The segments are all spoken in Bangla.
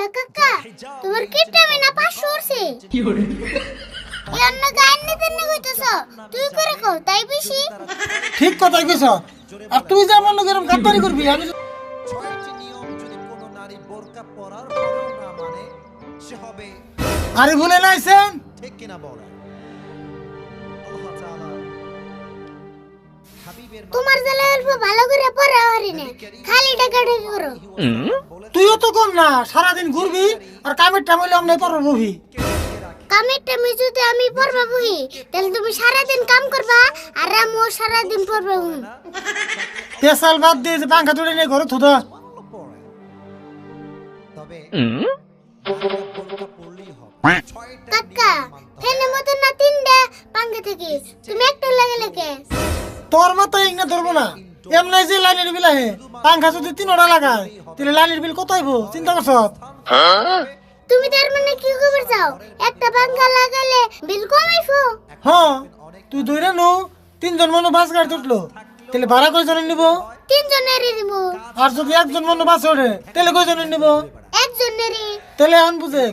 আল্লাহ কাকা তোমার কিপটা আমি না 500 উঠছে কি করে এন্ন গান নিতে না কইতেছ তুই করে কও তাই বেশি ঠিক কথাই কইছ। আর তুই যে আমার লোকের গাদ্দারি করবি আমি ছয়টি নিয়ম যদি কোনো নারী বোরকা পরার পরেও না মানে সে হবে আরে ভুলে নাইছেন ঠিক কিনা বলে আল্লাহ তাআলা হাবিবের তোমার জালে অল্প ভালো করে পড়া হরি না খালি টাকাটাকি করো তুইও তো কম না সারাদিন ঘুরবি আর কামের টাইমে অমনে পড়ব বহি। কামের টাইমে যদি আমি পড়বা বহি তাহলে তুমি সারা দিন কাম করবা আর আমিও সারা দিন পড়বা বহি পেশাল বাদ দিয়ে যে পাঙ্খা তুলে নিয়ে ঘরে থুদা। পড়ে তবে বোরকা পরলেই হবে ছয়টা কাকা ফেনের মতো না তিনটা পাঙ্গা থেকে তুমি একটা লাগে লাগে তোর মতো ইংনা ধরবো না এমনি যে লাইনের বিল আহে পাঙ্খা যদি 3টা লাগায় তাহলে লাইনের বিল কত আইবো চিন্তা করছ? তুমি তার মানে কি খবর চাও একটা পাঙ্গা লাগালে বিল কমাইবো হ্যাঁ তুই ধরে নো 3জন মানুষ বাস গাড়ি উঠলো তাহলে ভাড়া কয়জনের নিব? তিনজনেরই দিব আর যদি একজন মানুষ বাস ওঠে তাহলে কয়জনের নিব? একজনেরই তাহলে এখন বুঝে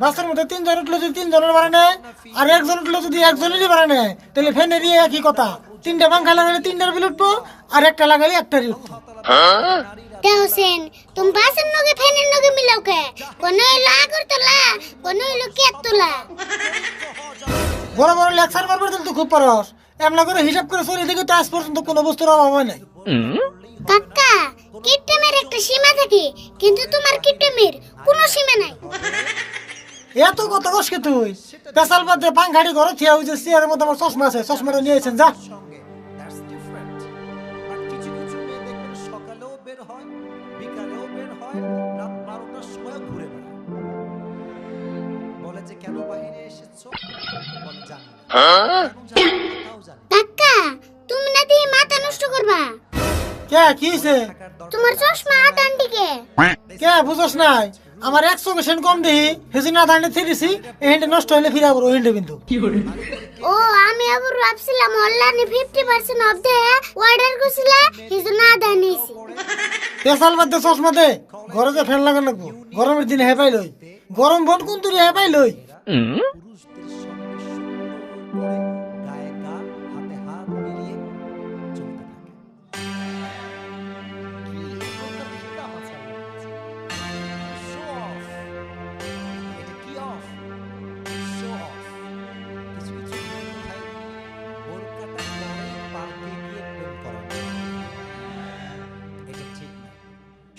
বাসের মধ্যে 3জন উঠলো যদি 3জনের ভাড়া নেয় আর একজন উঠলো যদি একজনেরই ভাড়া নেয় তাহলে ফ্যানেরই একই কথা 3টা পাঙ্খা লাগালে 3টার বিল উঠবো আর একটা লাগালে একটারই উঠবো। তে হোসেন তুমি বাসের নগে ফ্যানের নগে মিলাও কে কোন হইলো আগরতলা কোন হইলো কেতলা বড় বড় লেকচার মারবার তো খুব পারস এমন করে হিসাব করে চলে দেখি তো আজ পর্যন্ত কোনো বস্তুর অভাব হয় নাই। কাকা কিপটেমের একটা সীমা থাকে কিন্তু তোমার কিপটেমের কোনো সীমা নাই এত কত কষ্ট তুই পেশাল বাদ দিয়ে পাঙ্খাটি ঘরে থিয়া হয়েছে চেয়ারের মধ্যে আমার চশমা আছে চশমাটা নিয়েছেন যা। সঙ্গে দ্যাটস ডিফারেন্ট বাট কিছু কিছু মেয়ে দেখবেন সকালেও বের হয় বিকালেও বের হয় রাত 12টার সময় ঘুরে বেড়ায় বলে যে কেন বাইরে এসেছো বলে জানি না কেন জানি না তাও জানি না। কাকা তুমি না দিয়ে মাথা নষ্ট করবা কে কি হয়েছে? তোমার চশমা আদান দিকে কে বুঝস নাই আমার 100% কম দেহি হেজিনা দাঁড়িয়ে থেরেছি এই হেন্ডে নষ্ট হইলে ফিরে আবার ওই হেন্ডে কিন্তু ও আমি আবার ভাবছিলাম অনলাইনে 50% অফ দে অর্ডার করছিলা হিজন্য আদান নিছি পেশাল বাদ দিয়ে চশমা দে ঘরে যে ফ্যান লাগানো লাগবো গরমের দিনে হেপাই লই গরম ভোট কোন তুই হেপাই লই পুরুষদের সঙ্গে সুন্দর করে গায়ে গা হাতে হাত মিলিয়ে চলতে থাকে কি এখনকার কি তামাশা হচ্ছে শো অফ এটা কি অফ শো অফ কিছু কিছু মেয়ে কোথায় বোরকাটা পরে পার্কে গিয়ে প্রেম করে এটা ঠিক না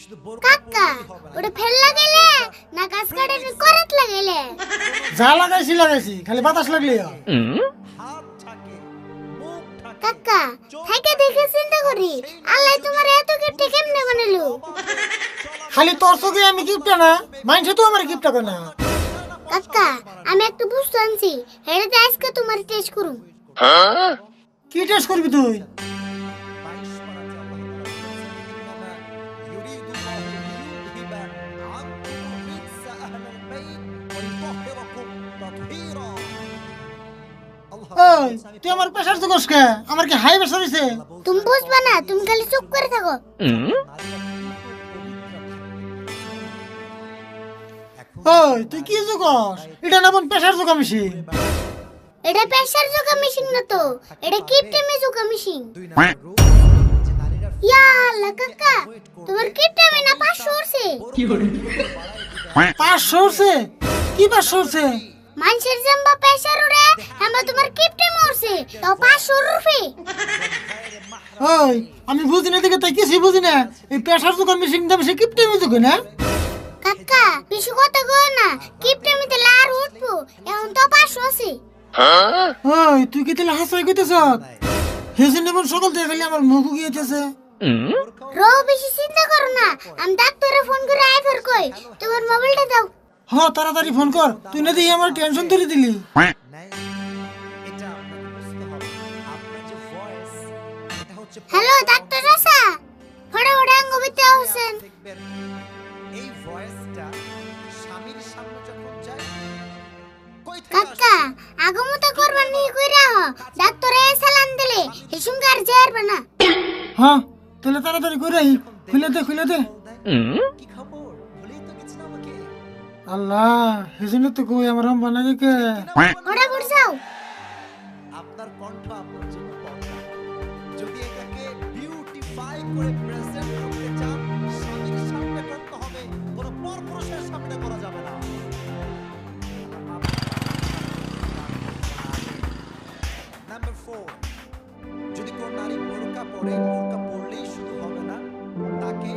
শুধু বোরকা কাকা পরলেই হবে না ওটা ফেল লাগাইলে না গাছ কাটে করত লাগাইলে যা লাগাইছি খালি বাতাস লাগলি হাত থাকে মুখ থাকে কাকা থেকে দেখে চিন্তা করি আল্লাহ তোমার এত গিফট কেমনে বানালো খালি তোর চোখে আমি গিফট না মাইনছে তো আমার গিফট করে না। কাকা আমি একটা বুঝতে আনছি হেড়ে আজকে তোমার টেস্ট করুম কি টেস্ট করবি তুই? 22 পারা আল্লাহ يريد الله ليذهب عنكم الرجس أهل البيت ويطهركم تطهيرا ওই তুই আমার প্রেসার তো কষ্ট আমার কি হাই প্রেসার হইছে? তুমি বুঝবা না তুমি খালি চুপ করে থাকো ওই তুই কি জোকস এটা না বোন প্রেসার জোকা মেশিন। এটা প্রেসার জোকা মেশিন না তো এটা কিপটেমে জোকা মেশিন ইয়া আল্লাহ কাকা তোমার কিপটেমে না 500 উঠছে 500 উঠছে? কি 500 উঠছে? মানুষের জাম্বা প্রেসার উড়ে আমরা তোমার কিপটেমে উঠছে তাও 500 রুপি ওই আমি বুঝি না দেখে তাই কিছু বুঝি না এই প্রেসার জোকা মেশিন দাম সে কিপটে মিজো না কাকা বেশি কথা কো না কিপটেমে তে লার উঠবো এখন তো 500 আছে ওই তুই কি তাহলে হাসাই কইতেছ হেজে নেমন সকাল থেকে খালি আমার মুখ গিয়েছে। রো বেশি চিন্তা করো না আমি ডাক্তারে ফোন করে আইফার কই তোমার মোবাইলটা দাও হ্যাঁ তাড়াতাড়ি ফোন কর তুই না দিয়ে আমার টেনশন তুলে দিলি। এটা আপনাকে বুঝতে হবে আপনার যে ভয়েস এটা হচ্ছে হ্যালো ডাক্তার আসা ফড়া ফড়া আঙ্গবিতে হোসেন দেখবেন এই ভয়েসটা স্বামীর সামনে যখন যায় কই থেকে কাকা আগমত করবার নি কইরা হ ডাক্তারে সালাম দিলে হিসুমগার যারবে না হ্যাঁ তাহলে তাড়াতাড়ি করে খুলে দে কি খবর বলেই তো কিছু না আমাকে আল্লাহ সেজন্য তো কই আমার রম বানাই কে ওটা পড়ছাও আপনার কণ্ঠ আপনার জন্য পর্দা। যদি এটাকে বিউটিফাই করে প্রেজেন্ট করতে চান, স্বামীর সামনে করতে হবে, কোনো পরপুরুষের সামনে করা যাবে না। নাম্বার 4, যদি কোন নারী বোরকা পরে, বোরকা পরলেই শুধু হবে না, তাকে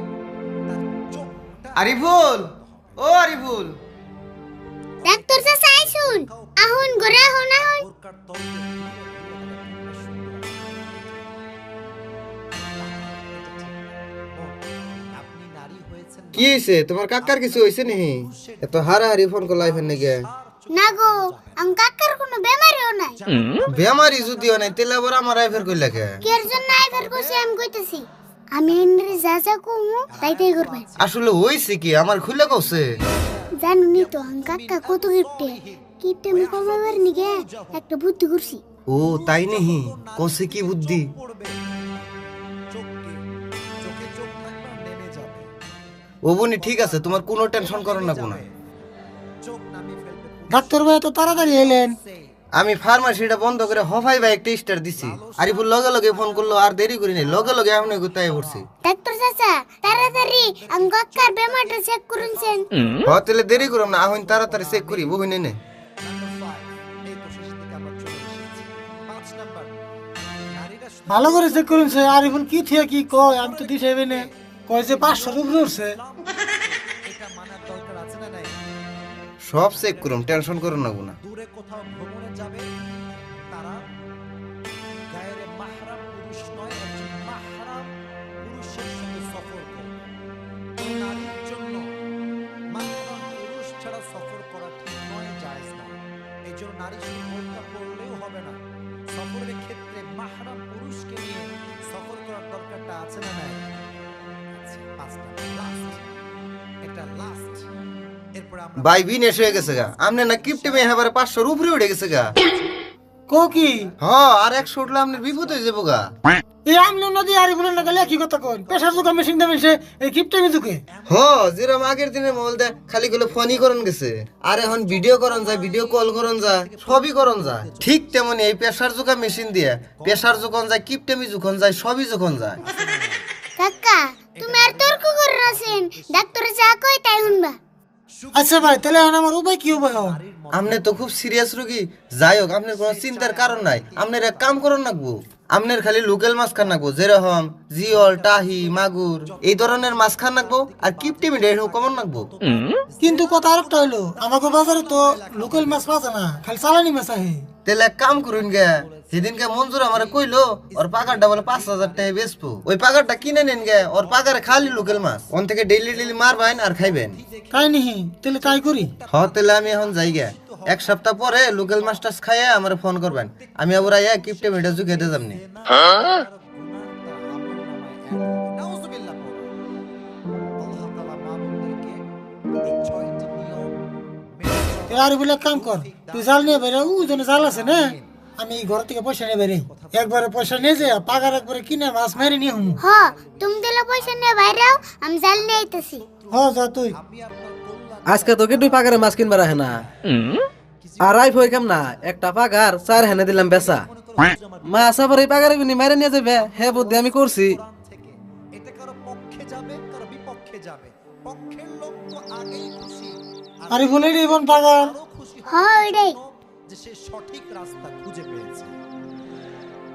তার চোখটা আরিফুল, ও আরিফুল, ডাক্তার চাচা আইসুন আহুন ঘরে আহুন আহুন বোরকার তলকে আপনি নারী হয়েছেন কি হয়েছে তোমার কাকার কিছু হয়েছে নি? এত হারাহারি ফোন করলাই ফেন নাকি? না গো আম কাকার কোনো বেমারিও নাই বেমারি যদিও নাই তেলে আবার আমার আইফের কইলা কে? কের জন্য আইবার কইছি আমি কইতাছি আমি এনরে যা যা কমু তাই তাই করবেন আসলে হইছে কি আমার খুলে কইছে? জানুনি তো আম কাকা কত গিফটে কিপটে আমি কমাবার নিগে একটা বুদ্ধি করছি ও তাই নেহি, কইছে কি বুদ্ধি? পড়বে, চোখকে চোখে চোখ থাকবে আর নেমে যাবে, ও বনি ঠিক আছে, তোমার কোনো টেনশন করো না কোনো। চোখ নামিয়ে ফেলবে। ডাক্তার ভাই এত তাড়াতাড়ি এলেন? আমি ফার্মাসিটা বন্ধ করে হফাই ভাই একটা স্টার দিছি। আরিফুল লগে লগে ফোন করলো, আর দেরি করি নাই, লগে লগে আমি কোথায় পড়ছি। ডাক্তার চাচা তাড়াতাড়ি আম কাকার বেমারটা চেক করুনছেন হ তাহলে দেরি করম না, এখন তাড়াতাড়ি চেক করি বহু নেই। নাম্বার 5, এই তো শেষ দিকে আমরা চলে এসেছি। 5 নাম্বার, নারীরা শুধু ভালো করে চেক করুন সে আরিফুল কি থিয়া কি কয় আমি তো দিশে না কয় যে 500 উপরে উঠছে এটা মানার দরকার আছে না নাই? সব চেক করুম, টেনশন করো না গুনা। দূরে কোথাও ভ্রমণে যাবে, তারা গায়ের মাহরাম পুরুষ নয়, একজন মাহরাম পুরুষের সঙ্গে সফর করবে। কোন নারীর জন্য মাহরাম পুরুষ ছাড়া সফর করা ঠিক নয়, জায়েজ না। এই জন্য নারী শুধু বোরকা পরলেও হবে না, সফরের ক্ষেত্রে মাহরাম পুরুষকে নিয়ে সফর করার দরকারটা আছে না নাই? আছে। 5টা লাস্ট, এটা লাস্ট। এরপর আমরা ভাই বিনেশ হয়ে গেছে গা, আমনে না কিপটে মেয়ে এবারে 500 উপরে উঠে গেছে গা। কো কি হ আর 100 উঠলে আপনার বিপদ হয়ে যাবো গা। এই আমলে নদী আরিফুলের না গেলে কি কথা কই প্রেসার জুকা মেশিন দে মেশে এই কিপটে মিজুকে হ যেরকম আগের দিনের মোবাইল দে খালি গুলো ফোনই করন গেছে, আর এখন ভিডিও করন যায়, ভিডিও কল করন যায়, সবই করন যায়। ঠিক তেমনি এই প্রেসার জুকা মেশিন দিয়ে প্রেসার যখন যায়, কিপটেমি যখন যায়, সবই যখন যায়। কাকা তুমি আর তর্ক করে আছেন ডাক্তার যা কয় তাই শুনবা আচ্ছা ভাই তাহলে এখন আমার উপায় কি উপায় হবে আপনি তো খুব সিরিয়াস রোগী, যাই হোক আপনার কোনো চিন্তার কারণ নাই। আপনার এক কাম করন নাকবো, আপনার খালি লোকাল মাছ খান নাকবো, যেরকম জিওল, টাহি, মাগুর এই ধরনের মাছ খান নাকবো, আর কিপটেমি ডেট কমন নাকবো। কিন্তু কথা আরেকটা হইলো আমাকে বাজারে তো লোকাল মাছ পাওয়া না খালি চালানি মাছ আহে তাহলে এক কাম করুন গে, সেদিনকে মঞ্জুর আমার কইলো ওর পাকারটা বলে 5000 টাকা বেচবো, ওই পাকারটা কিনে নেন গে, ওর পাকারে খালি লোকাল মাছ, ওন থেকে ডেইলি ডেইলি মারবেন আর খাইবেন। তাই নিহি তাহলে তাই করি হ তাহলে আমি এখন যাই গে, 1 সপ্তাহ পরে লোকাল মাছটা খাইয়া আমার ফোন করবেন, আমি আবার আইয়া কিপটে মেটা জুকে দিয়ে যামনি। নাউজুবিল্লাহ পড়ো। আল্লাহ তাআলা মানুষদেরকে এই 6টি নিয়ম মেনে তুই আরিফুল এক কাম কর তুই জাল নিয়ে বেরে ও জন্য জাল আছে না আমি ঘর থেকে পয়সা নিয়ে বেরে একবারে পয়সা নিয়ে যে পাগার একবারে কিনে মাছ মেরে নিয়ে হুম হ তুমি দিলে পয়সা নিয়ে বাইরেও আমি জাল নিয়ে আইতাছি হ যা তুই আমি আপনার কল্যাণ আজকে তোকে তুই পাগারে মাছ কিনবার আহে না আর আইফ হই কাম না একটা পাগার 4 হেনে দিলাম বেচা মাছ আবার এই পাগারে বিনি মাইরে নিয়ে যাবে হে বুদ্ধি আমি করছি থেকে এটা কারো পক্ষে যাবে, কারো বিপক্ষে যাবে। পক্ষের লোক তো আগেই খুশি, আর আরিফুল এই রিবন পাগার আরো খুশি হ ওইটাই যে সে সঠিক রাস্তা খুঁজে পেয়েছে।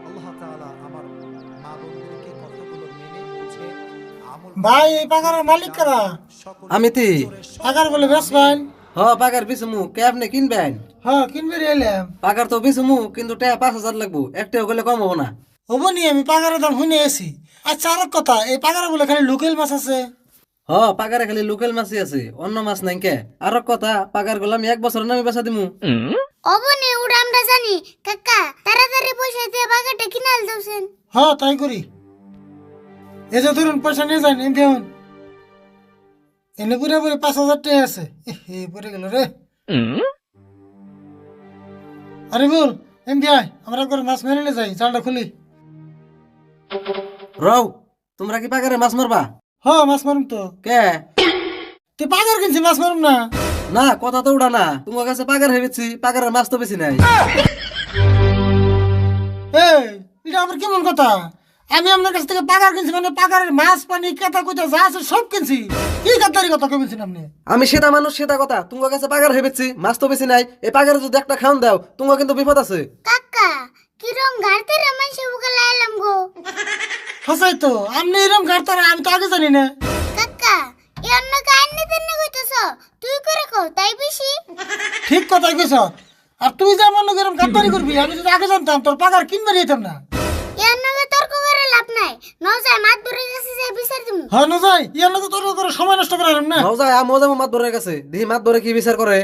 আল্লাহ তাআলা আমার মা বোনদেরকে কথাগুলো মেনে বুঝে আমল ভাই এই পাগারের মালিক কারা সকল আমি তি পাগার বলে বেচবেন হ পাগার বিছমু কে আপনি কিনবেন হ্যাঁ কিনবে এলাম পাগার তো বিছমু কিন্তু টাকা 5000 লাগবো একটাও গেলে কম হবো না হবো নি আমি পাগারের দাম শুনে এসি আচ্ছা আর কথা এই পাগারে বলে খালি লোকাল মাছ আছে হ পাগারে খালি লোকাল মাছই আছে অন্য মাছ নাই কে আর কথা পাগার গুলো আমি 1 বছর নামে বেচা দিমু অবনি উড়া আমরা জানি কাকা তাড়াতাড়ি পয়সা দিয়ে বাগাটা কিনাল দউছেন হ্যাঁ তাই করি এই যে ধরুন পয়সা নিয়ে যান এমনি হন এনে পুরে পুরে 5000 টাকা আছে এ পরে গেল রে আরে বল এমনি আয় আমরা একবার মাছ মেরে নিয়ে যাই চালটা খুলি রও তোমরা কি পাগারে মাছ মারবা হ্যাঁ মাছ মারুম তো কে তুই পাগার কিনছি মাছ মারুম না না কথা তো উড়া না, তোমার কাছে পাগার হেবেছি, পাগারের মাছ তো বেশি নাই। এই এটা আবার কেমন কথা? আমি আপনার কাছ থেকে পাগার কিনছি, মানে পাগারের মাছ পানি কেতা কুতা যা আছে সব কিনছি। কি গাদ্দারি কথা কইছেন আপনি? আমি সেটা মানুষ সেটা কথা, তোমার কাছে পাগার হেবেছি, মাছ তো বেশি নাই, এই পাগারে যদি একটা খাওন দাও তোমার কিন্তু বিপদ আছে। কাকা কি রং গাড়তে রমান সে বুকালে আইলাম গো। হাসাই তো আপনি এরকম গাড়তারা, আমি তো আগে জানি না। কাকা ইয়ান্ন কাইন্নে তেনে কইতাছ, তুই করে কও তাই বেশি। ঠিক কথাই কইছ। আর তুই যে আমার লোক এরকম গাদ্দারি করবি, আমি যদি আগে জানতাম তোর পাগার কিনবে নিতাম না। ইয়ান্নকে তর্ক করে লাভ নাই, নজায় মাত ধরে গেছে যে বিচার দিমু। হ্যাঁ না যাই ইয়ার লোক তোর করে সময় নষ্ট করার না। নাও যায় মজা মাত ধরে গেছে, দেখি মাত ধরে কি বিচার করে।